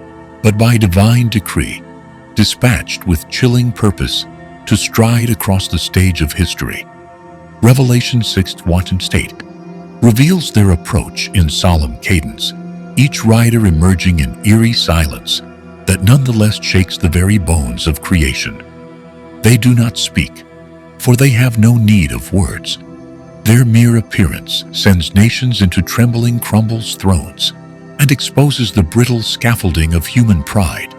but by divine decree, dispatched with chilling purpose to stride across the stage of history. Revelation 6:1 state reveals their approach in solemn cadence, each rider emerging in eerie silence that nonetheless shakes the very bones of creation. They do not speak, for they have no need of words. Their mere appearance sends nations into trembling, crumbles thrones, and exposes the brittle scaffolding of human pride.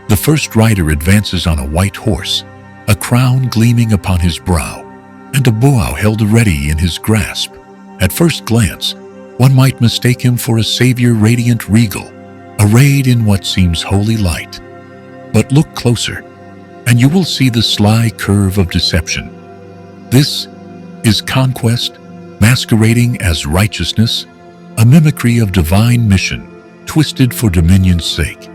The first rider advances on a white horse, a crown gleaming upon his brow, and a bow held ready in his grasp. At first glance, one might mistake him for a savior radiant regal, arrayed in what seems holy light. But look closer, and you will see the sly curve of deception. This is conquest masquerading as righteousness, a mimicry of divine mission, twisted for dominion's sake.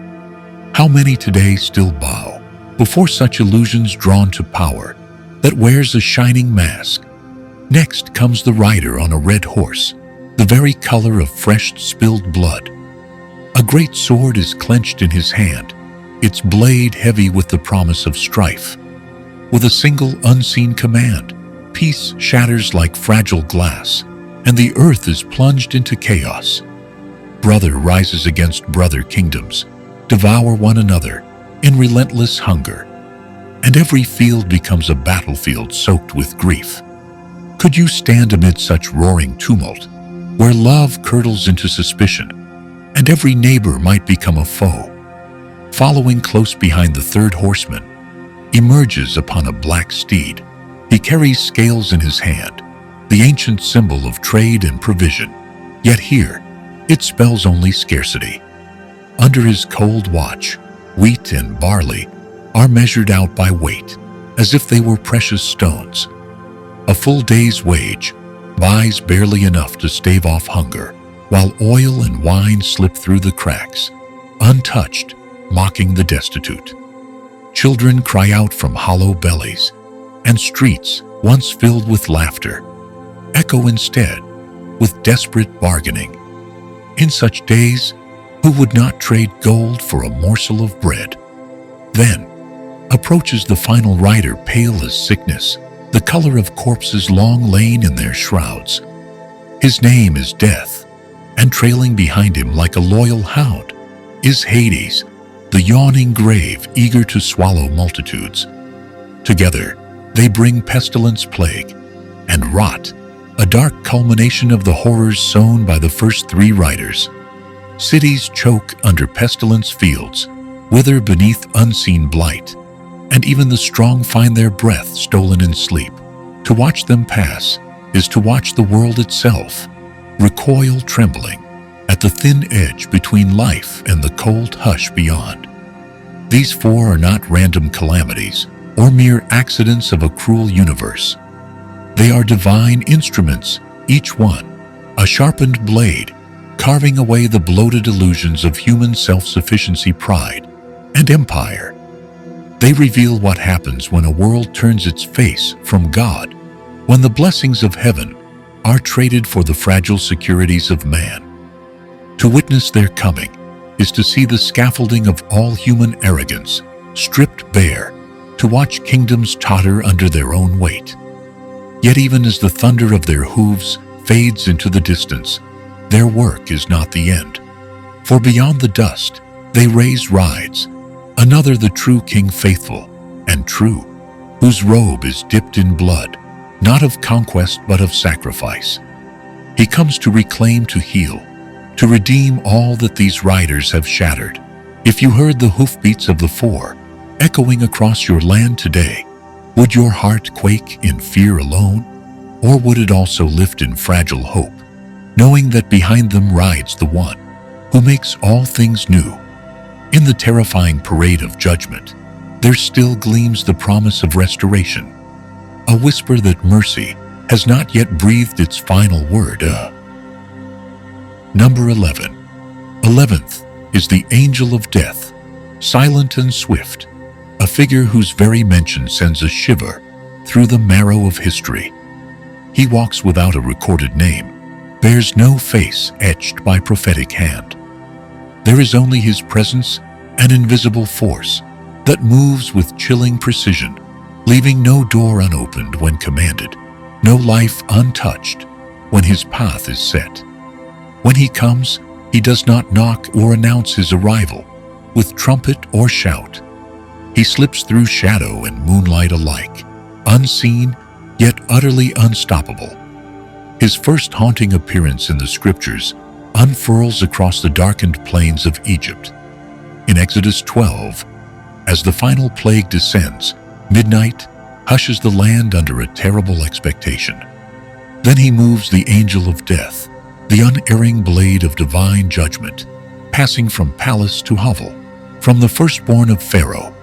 How many today still bow before such illusions drawn to power that wears a shining mask? Next comes the rider on a red horse, the very color of fresh spilled blood. A great sword is clenched in his hand, its blade heavy with the promise of strife. With a single unseen command, peace shatters like fragile glass, and the earth is plunged into chaos. Brother rises against brother, kingdoms devour one another in relentless hunger, and every field becomes a battlefield soaked with grief. Could you stand amid such roaring tumult, where love curdles into suspicion, and every neighbor might become a foe? Following close behind, the third horseman emerges upon a black steed. He carries scales in his hand, the ancient symbol of trade and provision. Yet here, it spells only scarcity. Under his cold watch, wheat and barley are measured out by weight, as if they were precious stones. A full day's wage buys barely enough to stave off hunger, while oil and wine slip through the cracks, untouched, mocking the destitute. Children cry out from hollow bellies, and streets, once filled with laughter, echo instead with desperate bargaining. In such days, who would not trade gold for a morsel of bread? Then approaches the final rider, pale as sickness, the color of corpses long lain in their shrouds. His name is Death, and trailing behind him like a loyal hound is Hades, the yawning grave eager to swallow multitudes. Together, they bring pestilence, plague, and rot, a dark culmination of the horrors sown by the first 3 riders. Cities choke under pestilence, fields wither beneath unseen blight, and even the strong find their breath stolen in sleep. To watch them pass is to watch the world itself recoil trembling at the thin edge between life and the cold hush beyond. These 4 are not random calamities or mere accidents of a cruel universe. They are divine instruments, each one a sharpened blade, carving away the bloated illusions of human self-sufficiency, pride, and empire. They reveal what happens when a world turns its face from God, when the blessings of heaven are traded for the fragile securities of man. To witness their coming is to see the scaffolding of all human arrogance stripped bare, to watch kingdoms totter under their own weight. Yet even as the thunder of their hooves fades into the distance, their work is not the end. For beyond the dust, they raise rides, another, the true King, faithful and true, whose robe is dipped in blood, not of conquest but of sacrifice. He comes to reclaim, to heal, to redeem all that these riders have shattered. If you heard the hoofbeats of the 4 echoing across your land today, would your heart quake in fear alone, or would it also lift in fragile hope, knowing that behind them rides the one who makes all things new? In the terrifying parade of judgment, there still gleams the promise of restoration, a whisper that mercy has not yet breathed its final word. Number 11. 11th is the angel of death, silent and swift, a figure whose very mention sends a shiver through the marrow of history. He walks without a recorded name, bears no face etched by prophetic hand. There is only his presence, an invisible force that moves with chilling precision, leaving no door unopened when commanded, no life untouched when his path is set. When he comes, he does not knock or announce his arrival with trumpet or shout. He slips through shadow and moonlight alike, unseen yet utterly unstoppable. His first haunting appearance in the scriptures unfurls across the darkened plains of Egypt. In Exodus 12, as the final plague descends, midnight hushes the land under a terrible expectation. Then he moves the angel of death, the unerring blade of divine judgment, passing from palace to hovel, from the firstborn of Pharaoh,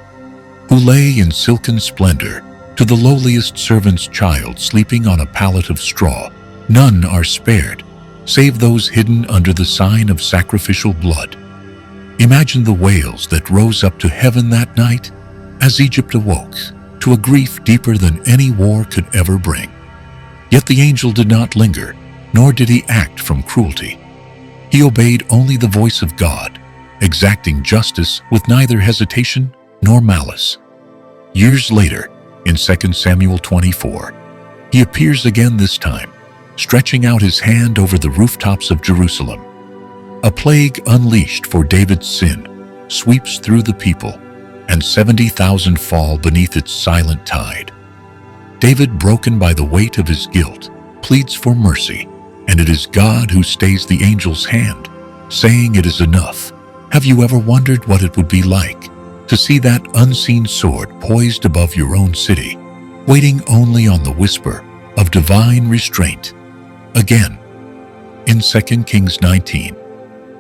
who lay in silken splendor, to the lowliest servant's child sleeping on a pallet of straw. None are spared, save those hidden under the sign of sacrificial blood. Imagine the wails that rose up to heaven that night as Egypt awoke to a grief deeper than any war could ever bring. Yet the angel did not linger, nor did he act from cruelty. He obeyed only the voice of God, exacting justice with neither hesitation nor malice. Years later, in 2 Samuel 24, he appears again, this time stretching out his hand over the rooftops of Jerusalem. A plague unleashed for David's sin sweeps through the people, and 70,000 fall beneath its silent tide. David, broken by the weight of his guilt, pleads for mercy, and it is God who stays the angel's hand, saying, "It is enough." Have you ever wondered what it would be like to see that unseen sword poised above your own city, waiting only on the whisper of divine restraint? Again, in 2 Kings 19,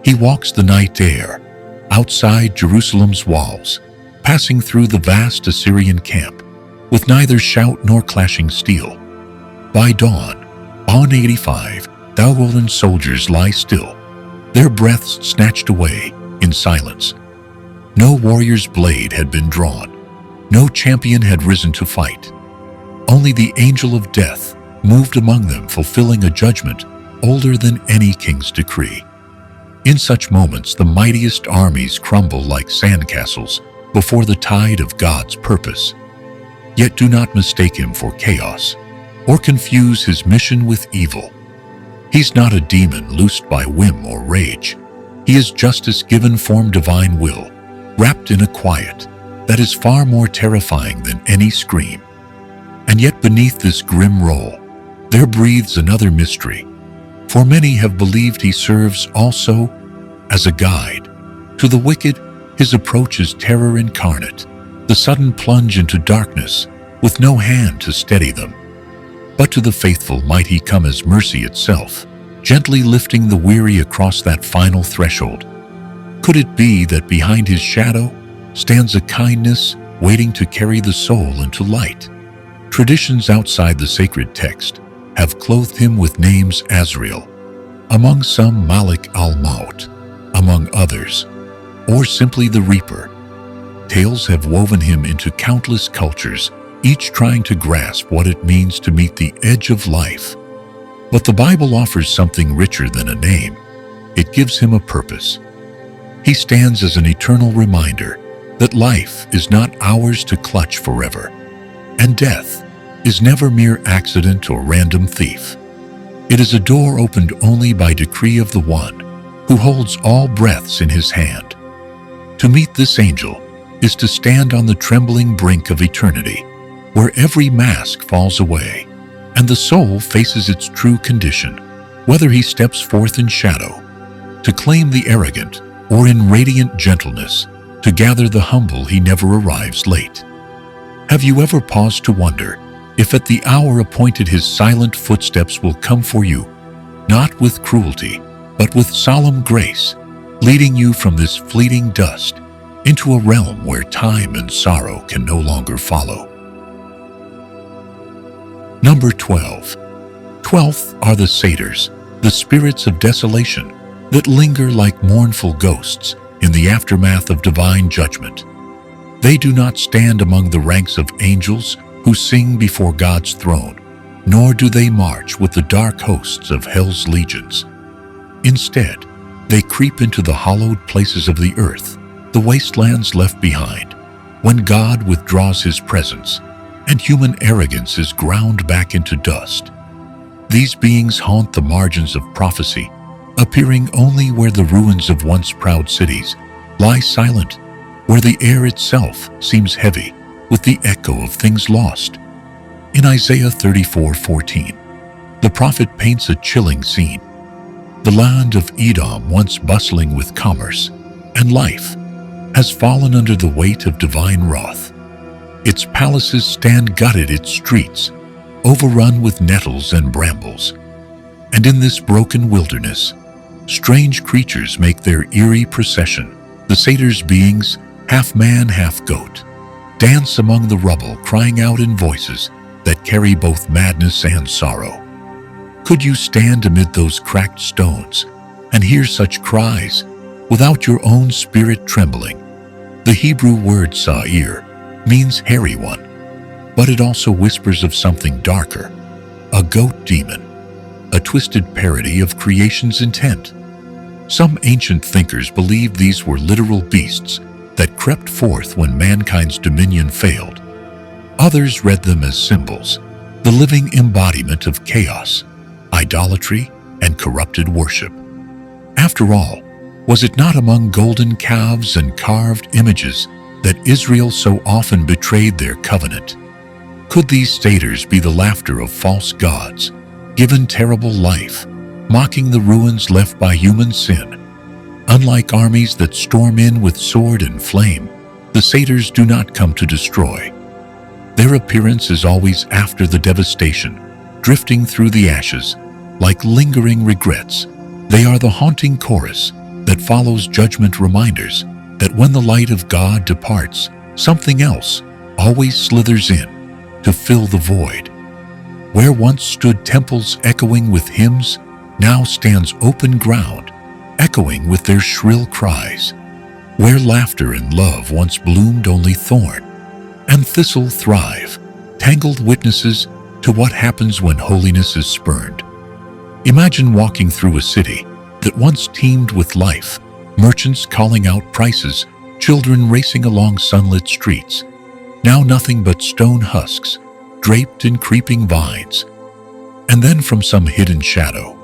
he walks the night air outside Jerusalem's walls, passing through the vast Assyrian camp with neither shout nor clashing steel. By dawn, on 85,000 soldiers lie still, their breaths snatched away in silence. No warrior's blade had been drawn, no champion had risen to fight. Only the angel of death moved among them, fulfilling a judgment older than any king's decree. In such moments, the mightiest armies crumble like sandcastles before the tide of God's purpose. Yet do not mistake him for chaos, or confuse his mission with evil. He's not a demon loosed by whim or rage. He is justice given from divine will, wrapped in a quiet that is far more terrifying than any scream. And yet beneath this grim role, there breathes another mystery, for many have believed he serves also as a guide. To the wicked, his approach is terror incarnate, the sudden plunge into darkness with no hand to steady them. But to the faithful might he come as mercy itself, gently lifting the weary across that final threshold. Could it be that behind his shadow stands a kindness waiting to carry the soul into light? Traditions outside the sacred text have clothed him with names: Azrael, among some Malik al-Maut, among others, or simply the Reaper. Tales have woven him into countless cultures, each trying to grasp what it means to meet the edge of life. But the Bible offers something richer than a name. It gives him a purpose. He stands as an eternal reminder that life is not ours to clutch forever, and death is never mere accident or random thief. It is a door opened only by decree of the one who holds all breaths in his hand. To meet this angel is to stand on the trembling brink of eternity, where every mask falls away and the soul faces its true condition, whether he steps forth in shadow to claim the arrogant, or in radiant gentleness to gather the humble. He never arrives late. Have you ever paused to wonder if at the hour appointed his silent footsteps will come for you, not with cruelty, but with solemn grace, leading you from this fleeting dust into a realm where time and sorrow can no longer follow? Number 12. 12th are the satyrs, the spirits of desolation, that linger like mournful ghosts in the aftermath of divine judgment. They do not stand among the ranks of angels who sing before God's throne, nor do they march with the dark hosts of hell's legions. Instead, they creep into the hallowed places of the earth, the wastelands left behind, when God withdraws his presence and human arrogance is ground back into dust. These beings haunt the margins of prophecy, appearing only where the ruins of once proud cities lie silent, where the air itself seems heavy with the echo of things lost. In Isaiah 34:14, the prophet paints a chilling scene. The land of Edom, once bustling with commerce and life, has fallen under the weight of divine wrath. Its palaces stand gutted, its streets overrun with nettles and brambles. And in this broken wilderness, strange creatures make their eerie procession. The satyr's beings, half man, half goat, dance among the rubble, crying out in voices that carry both madness and sorrow. Could you stand amid those cracked stones and hear such cries without your own spirit trembling? The Hebrew word sa'ir means hairy one, but it also whispers of something darker, a goat demon, a twisted parody of creation's intent. Some ancient thinkers believed these were literal beasts that crept forth when mankind's dominion failed. Others read them as symbols, the living embodiment of chaos, idolatry, and corrupted worship. After all, was it not among golden calves and carved images that Israel so often betrayed their covenant? Could these satyrs be the laughter of false gods, given terrible life, mocking the ruins left by human sin? Unlike armies that storm in with sword and flame, the satyrs do not come to destroy. Their appearance is always after the devastation, drifting through the ashes like lingering regrets. They are the haunting chorus that follows judgment, reminders that when the light of God departs, something else always slithers in to fill the void. Where once stood temples echoing with hymns, now stands open ground, echoing with their shrill cries. Where laughter and love once bloomed, only thorn and thistle thrive, tangled witnesses to what happens when holiness is spurned. Imagine walking through a city that once teemed with life, merchants calling out prices, children racing along sunlit streets. Now nothing but stone husks, draped in creeping vines. And then from some hidden shadow,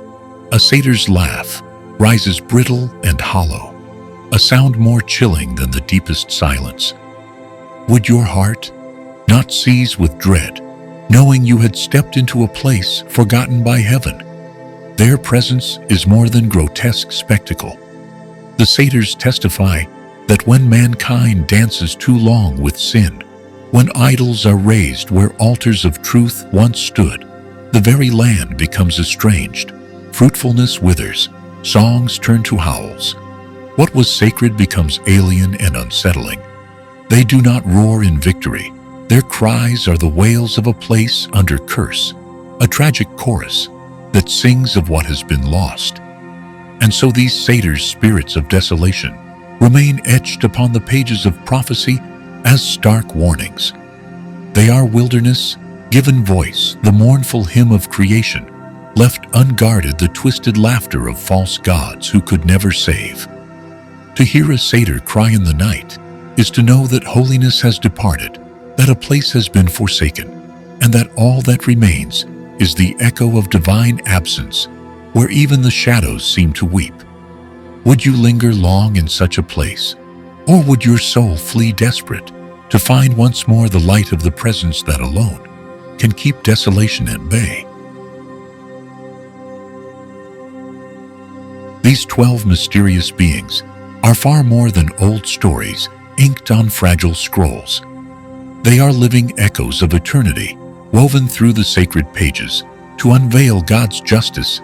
a satyr's laugh rises brittle and hollow, a sound more chilling than the deepest silence. Would your heart not seize with dread, knowing you had stepped into a place forgotten by heaven? Their presence is more than grotesque spectacle. The satyrs testify that when mankind dances too long with sin, when idols are raised where altars of truth once stood, the very land becomes estranged, fruitfulness withers, songs turn to howls. What was sacred becomes alien and unsettling. They do not roar in victory. Their cries are the wails of a place under curse, a tragic chorus that sings of what has been lost. And so these satyrs, spirits of desolation, remain etched upon the pages of prophecy as stark warnings. They are wilderness, given voice, the mournful hymn of creation, left unguarded the twisted laughter of false gods who could never save. To hear a satyr cry in the night is to know that holiness has departed, that a place has been forsaken, and that all that remains is the echo of divine absence, where even the shadows seem to weep. Would you linger long in such a place, or would your soul flee desperate to find once more the light of the presence that alone can keep desolation at bay? These 12 mysterious beings are far more than old stories inked on fragile scrolls. They are living echoes of eternity, woven through the sacred pages to unveil God's justice,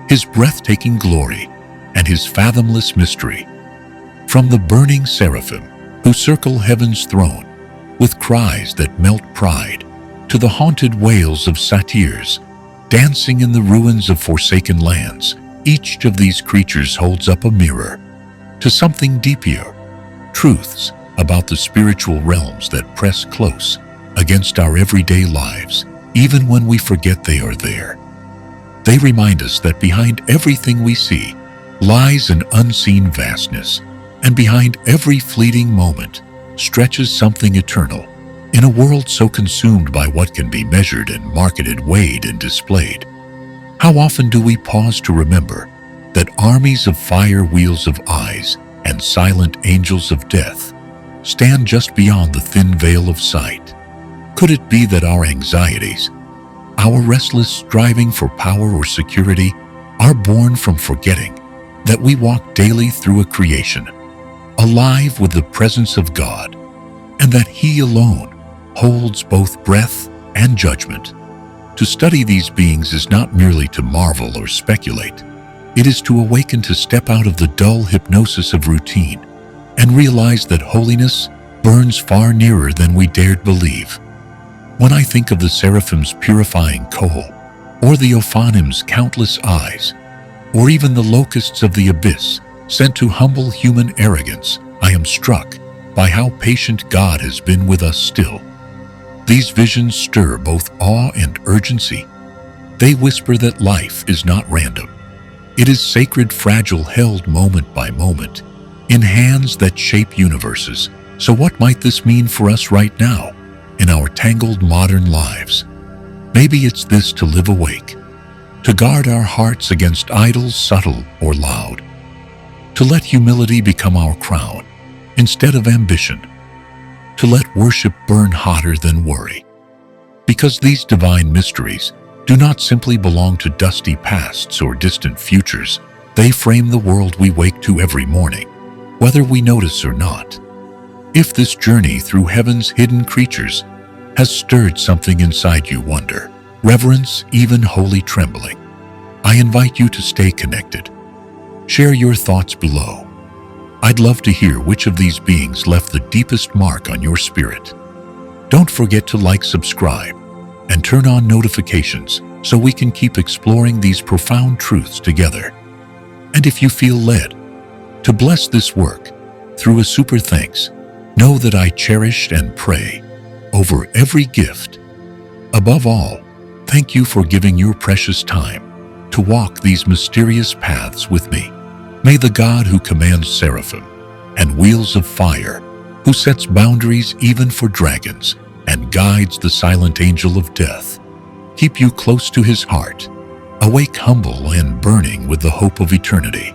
His breathtaking glory, and His fathomless mystery. From the burning seraphim who circle heaven's throne with cries that melt pride, to the haunted wails of satyrs dancing in the ruins of forsaken lands, Each of these creatures holds up a mirror to something deeper, truths about the spiritual realms that press close against our everyday lives, even when we forget they are there. They remind us that behind everything we see lies an unseen vastness, and behind every fleeting moment stretches something eternal. In a world so consumed by what can be measured and marketed, weighed and displayed, how often do we pause to remember that armies of fire, wheels of eyes, and silent angels of death stand just beyond the thin veil of sight? Could it be that our anxieties, our restless striving for power or security, are born from forgetting that we walk daily through a creation alive with the presence of God, and that He alone holds both breath and judgment? To study these beings is not merely to marvel or speculate. It is to awaken, to step out of the dull hypnosis of routine and realize that holiness burns far nearer than we dared believe. When I think of the seraphim's purifying coal, or the Ophanim's countless eyes, or even the locusts of the abyss sent to humble human arrogance, I am struck by how patient God has been with us still. These visions stir both awe and urgency. They whisper that life is not random. It is sacred, fragile, held moment by moment in hands that shape universes. So what might this mean for us right now in our tangled modern lives? Maybe it's this: to live awake, to guard our hearts against idols subtle or loud, to let humility become our crown instead of ambition, to let worship burn hotter than worry. Because these divine mysteries do not simply belong to dusty pasts or distant futures. They frame the world we wake to every morning, whether we notice or not. If this journey through heaven's hidden creatures has stirred something inside you, wonder, reverence, even holy trembling, I invite you to stay connected. Share your thoughts below. I'd love to hear which of these beings left the deepest mark on your spirit. Don't forget to like, subscribe, and turn on notifications so we can keep exploring these profound truths together. And if you feel led to bless this work through a super thanks, know that I cherish and pray over every gift. Above all, thank you for giving your precious time to walk these mysterious paths with me. May the God who commands seraphim and wheels of fire, who sets boundaries even for dragons and guides the silent angel of death, keep you close to His heart, awake, humble, and burning with the hope of eternity.